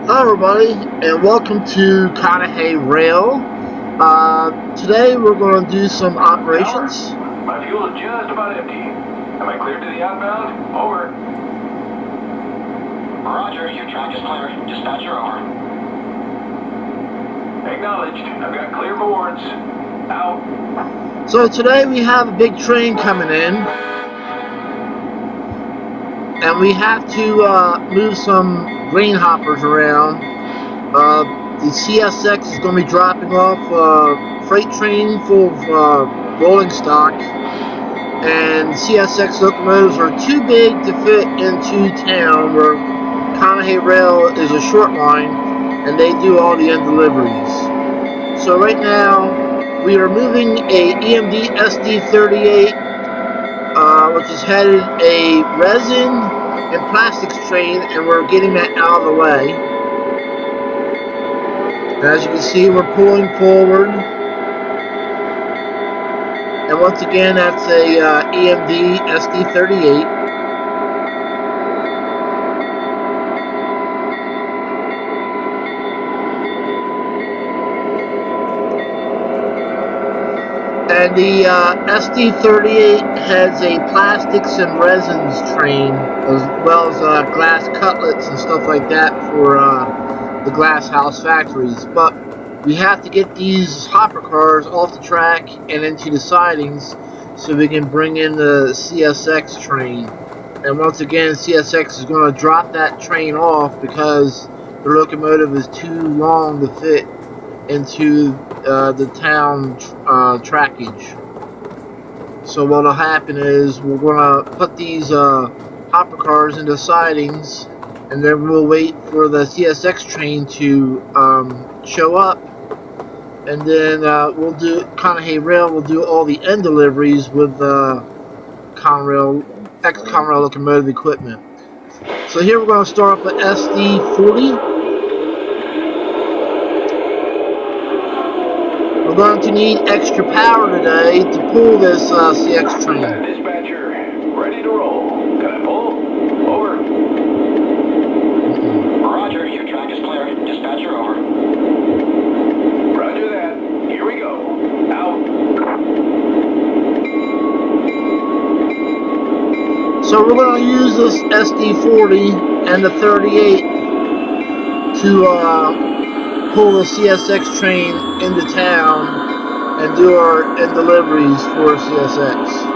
Hello everybody, and welcome to Conahey Rail. Today we're going to do some operations. My fuel is just about empty. Am I clear to the outbound? Over. Roger, your track is clear. Dispatcher, over. Acknowledged. I've got clear boards. Out. So today we have a big train coming in, and we have to move some grain hoppers around. The CSX is going to be dropping off a freight train full of rolling stock, and CSX locomotives are too big to fit into town, where Conahey Rail is a short line and they do all the end deliveries. So right now we are moving a EMD SD38 which is headed a resin and plastics train, and we're getting that out of the way. And as you can see, we're pulling forward, and once again that's a EMD SD38. And the SD38 has a plastics and resins train, as well as glass cutlets and stuff like that for the glass house factories. But we have to get these hopper cars off the track and into the sidings so we can bring in the CSX train. And once again, CSX is going to drop that train off because the locomotive is too long to fit into the town trackage. So what'll happen is we're gonna put these hopper cars into sidings, and then we'll wait for the CSX train to show up, and then we'll do Conahey Rail. We'll do all the end deliveries with ex-Conrail locomotive equipment. So here we're going to start up at SD40. We're going to need extra power today to pull this CX train. Dispatcher, ready to roll. Can I pull? Over. Roger, your track is clear. Dispatcher, over. Roger that. Here we go. Out. So we're going to use this SD40 and the 38 to pull the CSX train into town and do our end deliveries for CSX.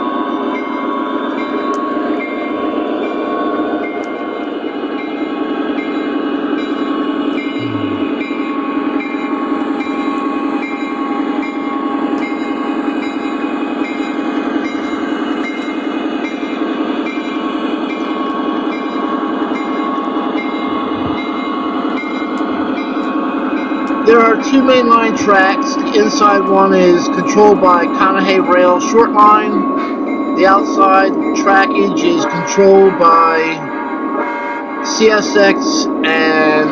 There are two mainline tracks. The inside one is controlled by Conahey Rail short line. The outside trackage is controlled by CSX and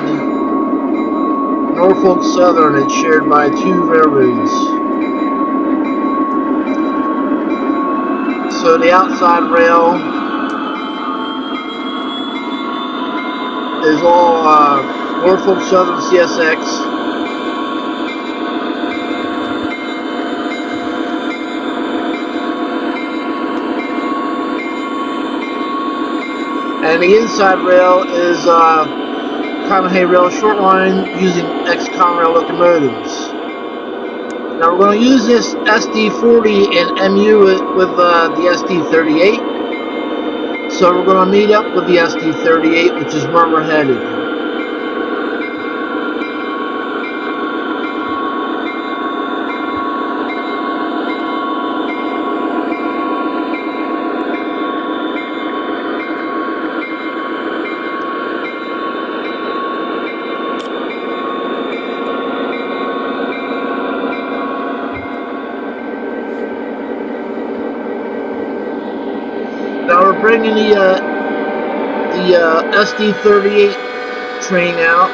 Norfolk Southern. It's shared by two railroads. So the outside rail is all Norfolk Southern CSX. And the inside rail is Conahey Rail short line using ex-Conrail locomotives. Now we're going to use this SD40 and MU with the SD38. So we're going to meet up with the SD38, which is where we're headed. the SD38 train out.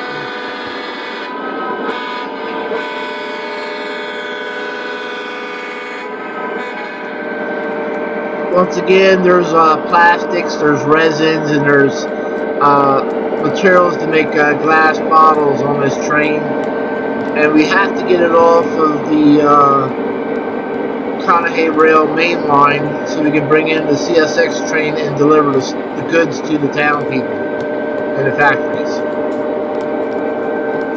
Once again, there's plastics, there's resins, and there's materials to make glass bottles on this train. And we have to get it off of the Conahey Rail main line so we can bring in the CSX train and deliver the goods to the town people and the factories.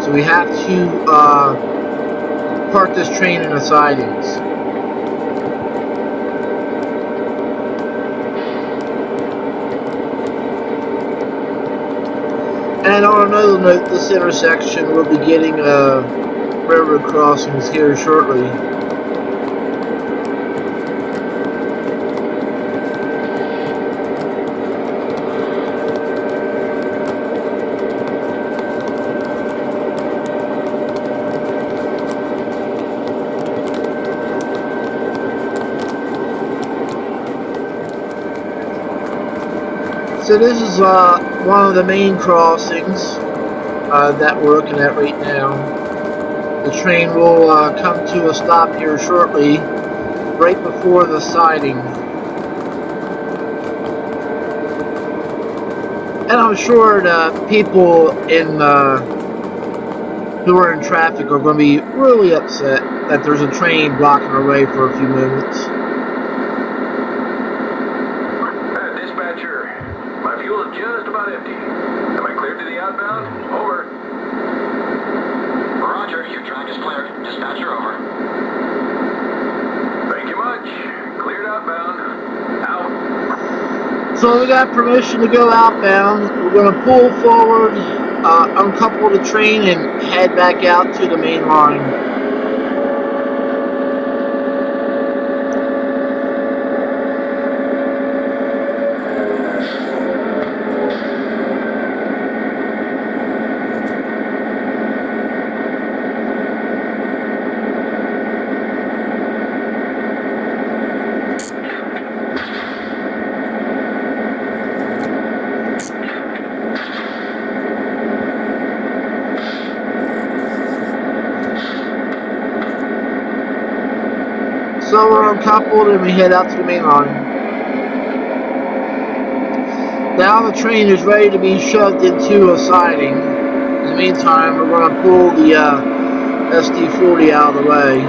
So we have to park this train in the sidings. And on another note, this intersection will be getting railroad crossings here shortly. So this is one of the main crossings that we're looking at right now. The train will come to a stop here shortly, right before the siding. And I'm sure the people who are in traffic are going to be really upset that there's a train blocking our way for a few moments. My fuel is just about empty. Am I cleared to the outbound? Over. Roger, your track is cleared. Dispatcher over. Thank you much. Cleared outbound. Out. So we got permission to go outbound. We're going to pull forward, uncouple the train, and head back out to the main line. So we're uncoupled and we head out to the main line. Now the train is ready to be shoved into a siding. In the meantime, we're going to pull the SD40 out of the way.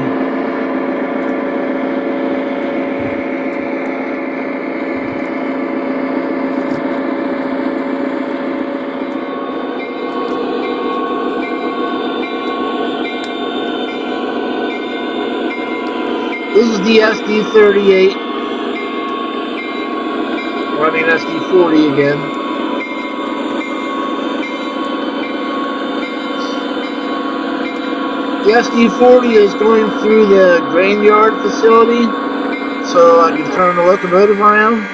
This is the SD38, or I mean SD40 again. The SD40 is going through the grain yard facility, so I can turn the locomotive around.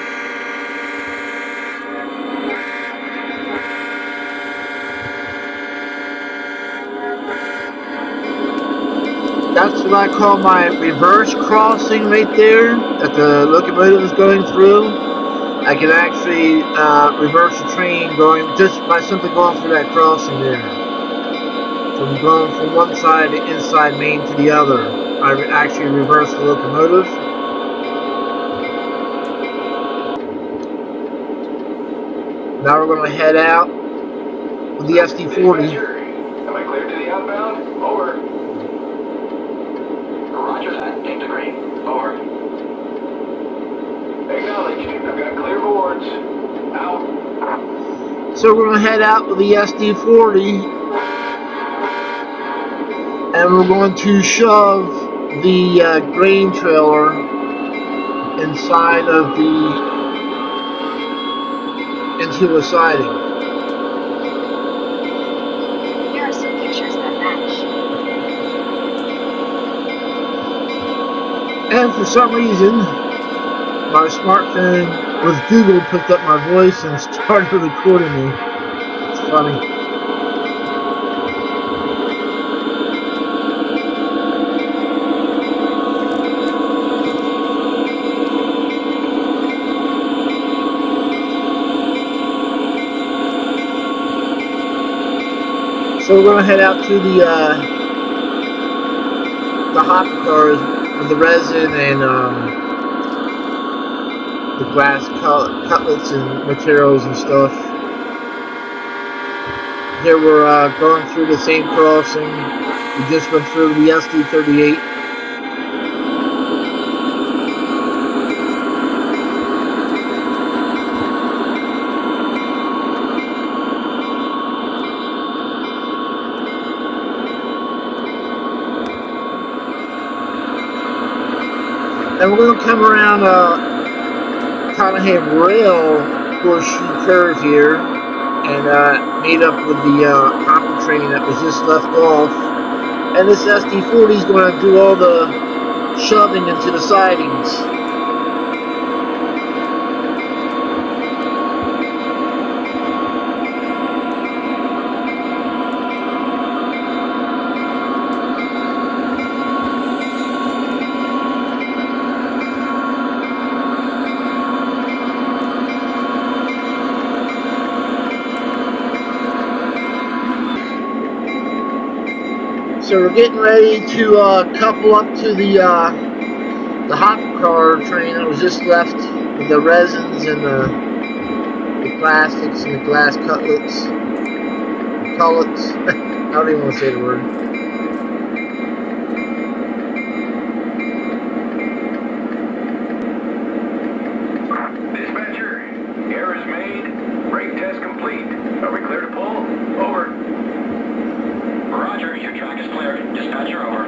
That's what I call my reverse crossing right there, that the locomotive is going through. I can actually reverse the train going just by simply going through that crossing there. From going from one side of inside main to the other. I actually reverse the locomotive. Now we're going to head out with the SD40. Am I cleared to the outbound? Over. Roger that. Take the green. Over. Acknowledged. I've got clear boards. Out. So we're going to head out with the SD40. And we're going to shove the grain trailer inside of into a siding. Here are some pictures that match. And for some reason, my smartphone with Google picked up my voice and started recording me. It's funny. So we're gonna head out to the hopper cars with the resin and the glass cutlets and materials and stuff. Here we're going through the same crossing. We just went through the SD38. And we're going to come around Conahey Rail horseshoe curve here and meet up with the hopper train that was just left off. And this SD40 is going to do all the shoving into the sidings. So we're getting ready to couple up to the hopper car train that was just left with the resins and the plastics and the glass cutlets. Cullets. I don't even want to say the word. Dispatcher, error is made. Brake test complete. Are we clear to pull? Over. Roger, your track is cleared. Dispatcher over.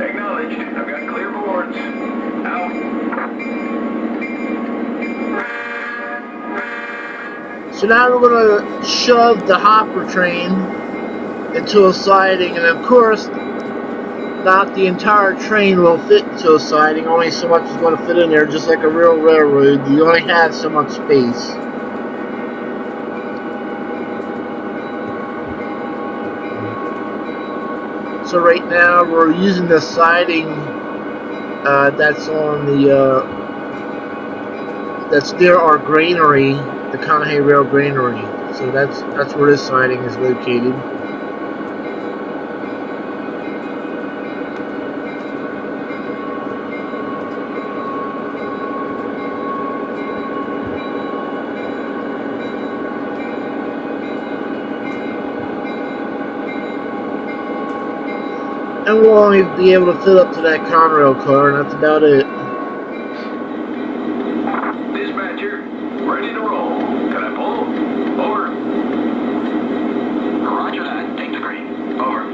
Acknowledged. I've got clear boards. Out. So now we're going to shove the hopper train into a siding, and of course not the entire train will fit into a siding. Only so much is going to fit in there, just like a real railroad. You only have so much space. So right now we're using the siding that's on the that's near our granary, the Conahey Rail granary. So that's where this siding is located. And we'll only be able to fill up to that Conrail car, and that's about it. Dispatcher, ready to roll. Can I pull? Over. Roger that. Take the green. Over.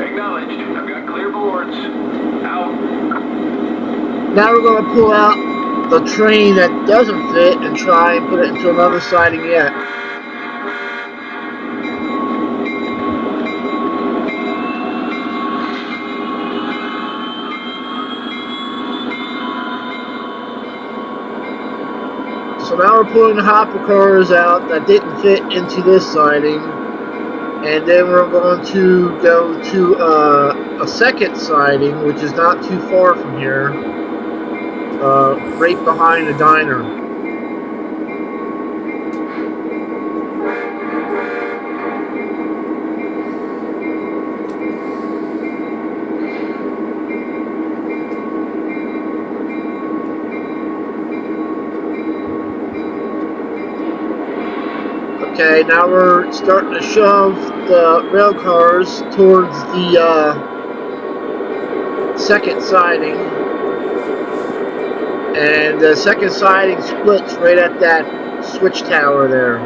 Acknowledged. I've got clear boards. Out. Now we're going to pull out the train that doesn't fit and try and put it into another siding yet. So now we're pulling the hopper cars out that didn't fit into this siding, and then we're going to go to a second siding, which is not too far from here, right behind the diner. Okay, now we're starting to shove the rail cars towards the second siding, and the second siding splits right at that switch tower there.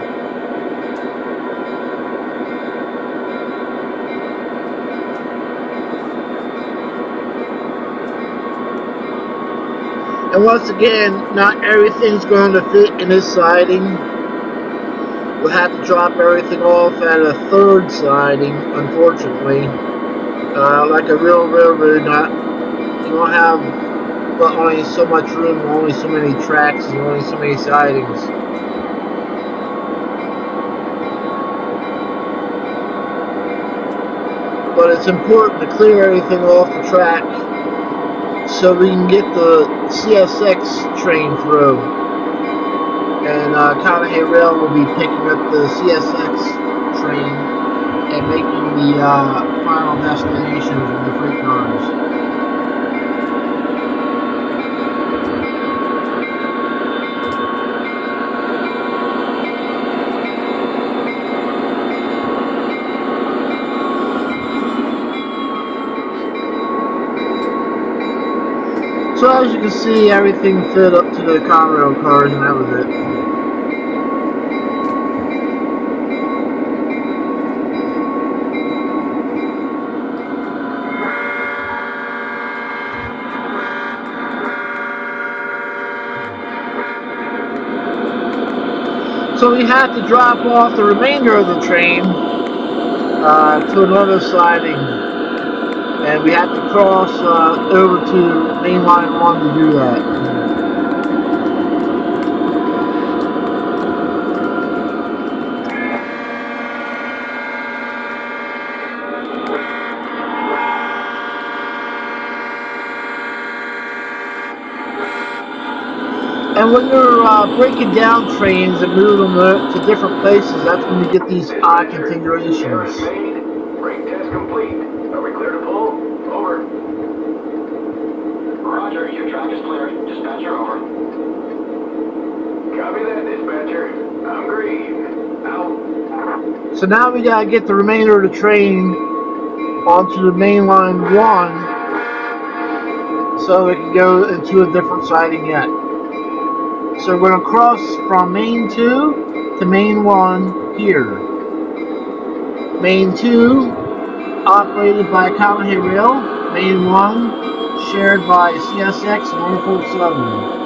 And once again, not everything's going to fit in this siding. We'll have to drop everything off at a third siding, unfortunately. Like a real railroad, you don't have only so much room, only so many tracks, and only so many sidings. But it's important to clear everything off the track so we can get the CSX train through. and Conahey Rail will be picking up the CSX train and making the final destinations with the freight cars. So as you can see, everything fit up to the Conrail cars, and that was it. So we had to drop off the remainder of the train to another siding, and we had to cross over to main line 1 to do that. And when you're breaking down trains and moving them to different places, that's when you get these odd configurations. Brake test complete. Are we clear to pull? Over. Roger, your track is clear. Dispatcher, over. Copy that, dispatcher. I'm green. Out. So now we gotta get the remainder of the train onto the main line 1 so it can go into a different siding yet. So we're going to cross from main 2 to main 1 here. Main 2 operated by Conahey Rail. Main 1 shared by CSX and Norfolk Southern.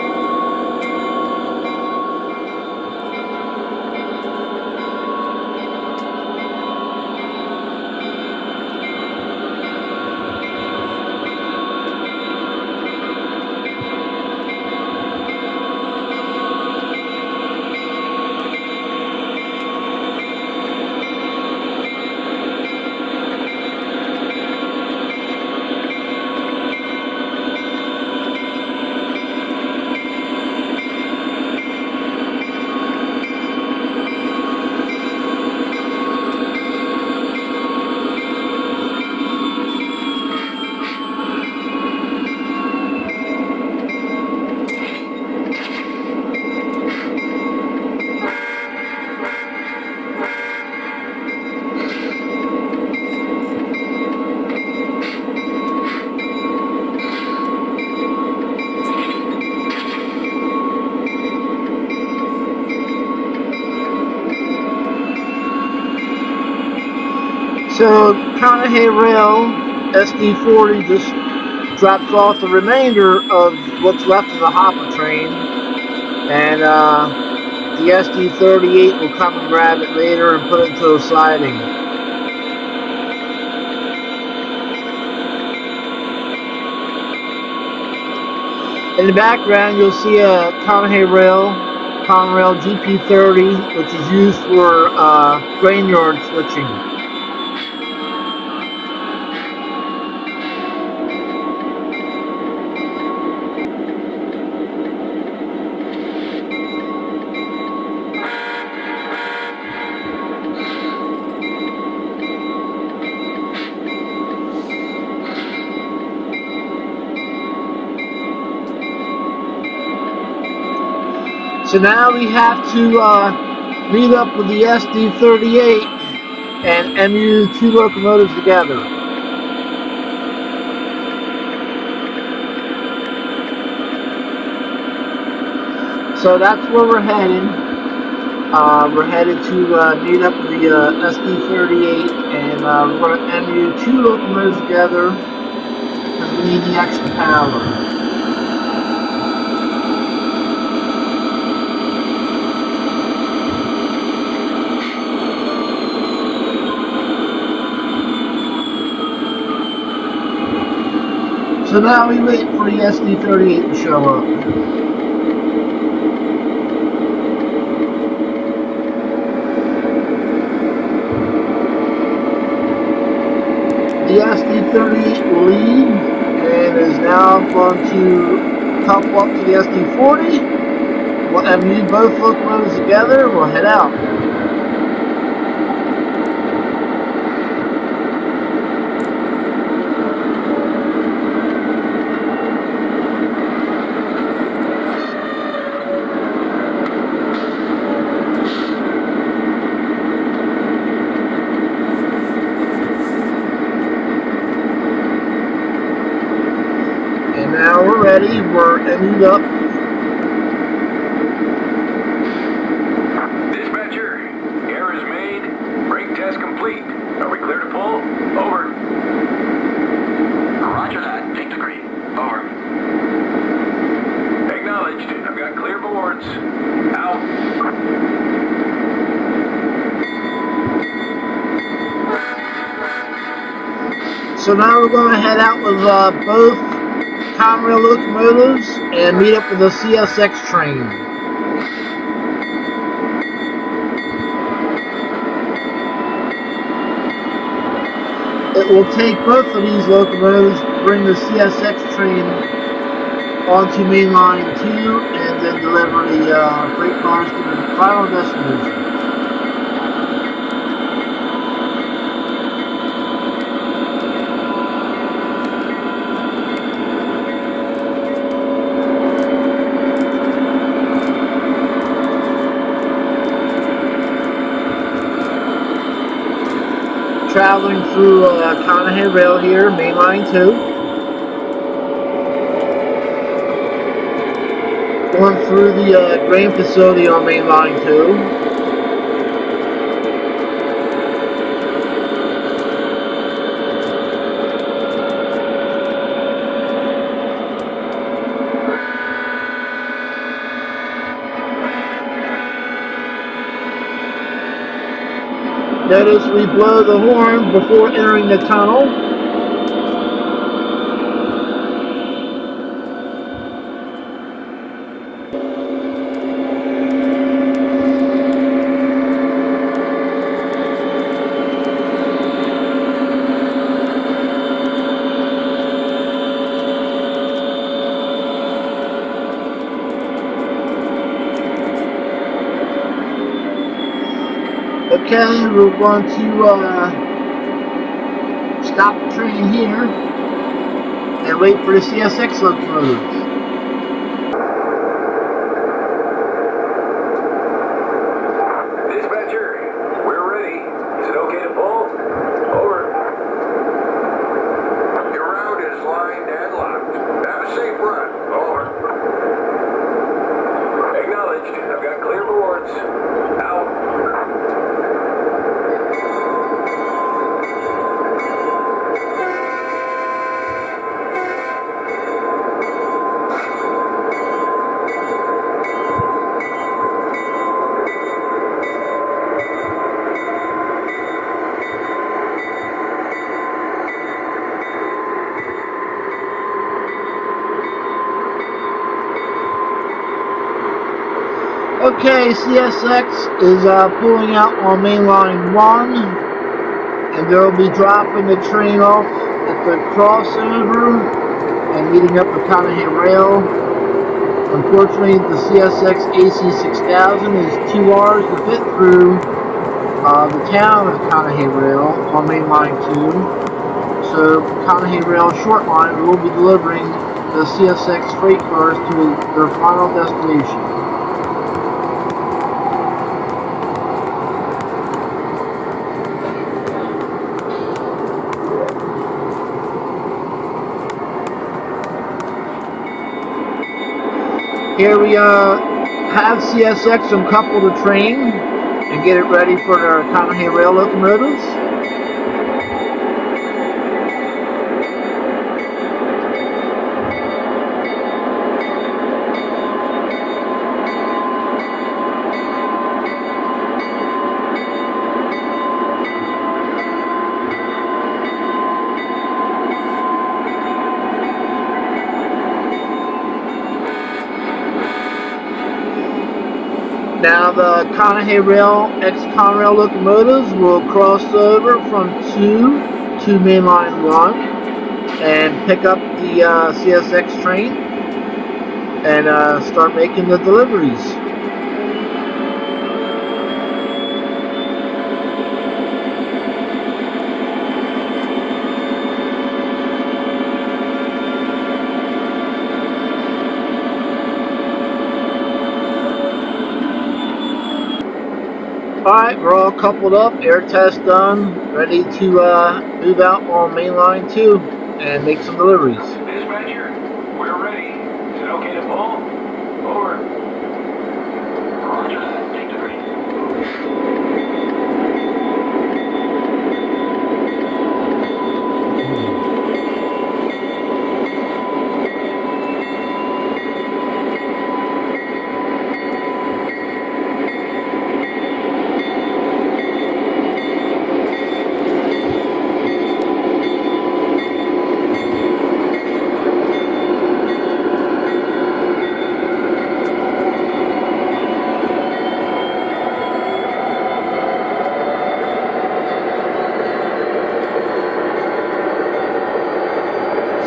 So Conahey Rail SD40 just drops off the remainder of what's left of the hopper train, and the SD38 will come and grab it later and put it into a siding. In the background, you'll see a Conahey Rail, Conrail GP30, which is used for grain yard switching. So now we have to meet up with the SD38 and MU 2 locomotives together. So that's where we're headed. We're headed to meet up with the SD38, and we're going to MU 2 locomotives together because we need the extra power. So now we wait for the SD38 to show up. The SD38 will leave and is now going to couple up to the SD40 We'll MU both locomotives together and we'll head out. And now we're ready. We're MU'd up. Dispatcher, error is made. Brake test complete. Are we clear to pull? Over. Roger that. Take the green. Over. Acknowledged. I've got clear boards. Out. So now we're going to head out with both Conahey Rail locomotives and meet up with the CSX train. It will take both of these locomotives to bring the CSX train onto main line 2 and then deliver the freight cars to their final destination. Traveling through Conahey Rail here, main line 2. Going through the grain facility on main line 2. Notice we blow the horn before entering the tunnel. Okay, we're going to stop the train here and wait for the CSX locomotives. Dispatcher, we're ready. Is it okay to pull? Over. Your route is lined and locked. Have a safe run. Over. Acknowledged. I've got clear boards. Out. Okay, CSX is pulling out on main line 1, and they'll be dropping the train off at the crossover and meeting up with Conahey Rail. Unfortunately, the CSX AC6000 is 2 hours to fit through the town of Conahey Rail on main line 2. So Conahey Rail short line will be delivering the CSX freight cars to their final destination. Here we have CSX uncouple the train and get it ready for their Conahey Rail locomotives. Now the Conahey Rail ex-Conrail locomotives will cross over from 2 to mainline 1 and pick up the CSX train. and start making the deliveries. Alright, we're all coupled up, air test done, ready to move out on mainline 2 and make some deliveries. Dispatcher, we're ready. Is it okay to pull? Over. Roger that. Take degree.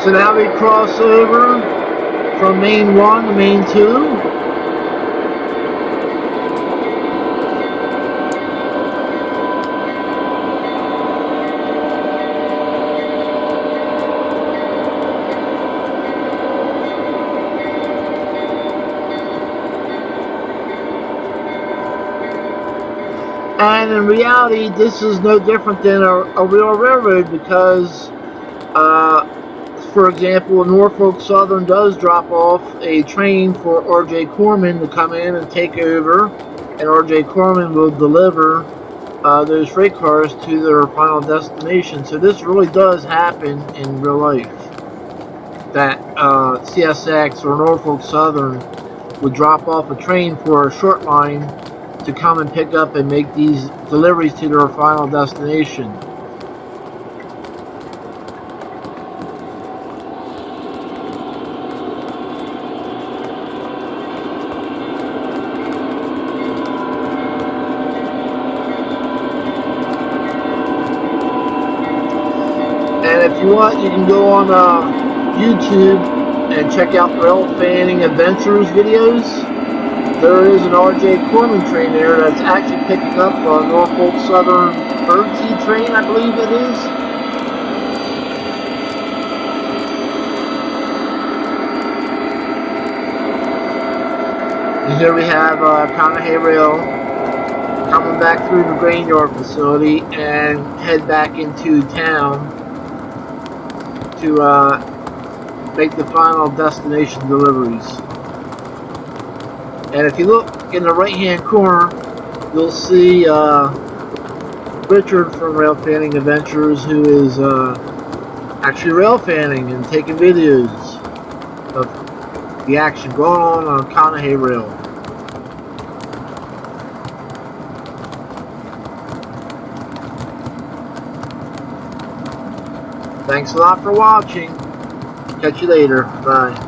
So now we cross over from main 1 to main 2. And in reality, this is no different than a real railroad because, for example, Norfolk Southern does drop off a train for R.J. Corman to come in and take over, and R.J. Corman will deliver those freight cars to their final destination. So this really does happen in real life, that CSX or Norfolk Southern would drop off a train for a short line to come and pick up and make these deliveries to their final destination. And if you want, you can go on YouTube and check out Rail Fanning Adventures videos. There is an R.J. Corman train there that's actually picking up a Norfolk Southern birdseed train, I believe it is. And here we have Conahey Rail coming back through the grain yard facility and head back into town to make the final destination deliveries. And if you look in the right hand corner, you'll see Richard from Rail Fanning Adventures, who is actually rail fanning and taking videos of the action going on Conahey Rail. Thanks a lot for watching. Catch you later. Bye.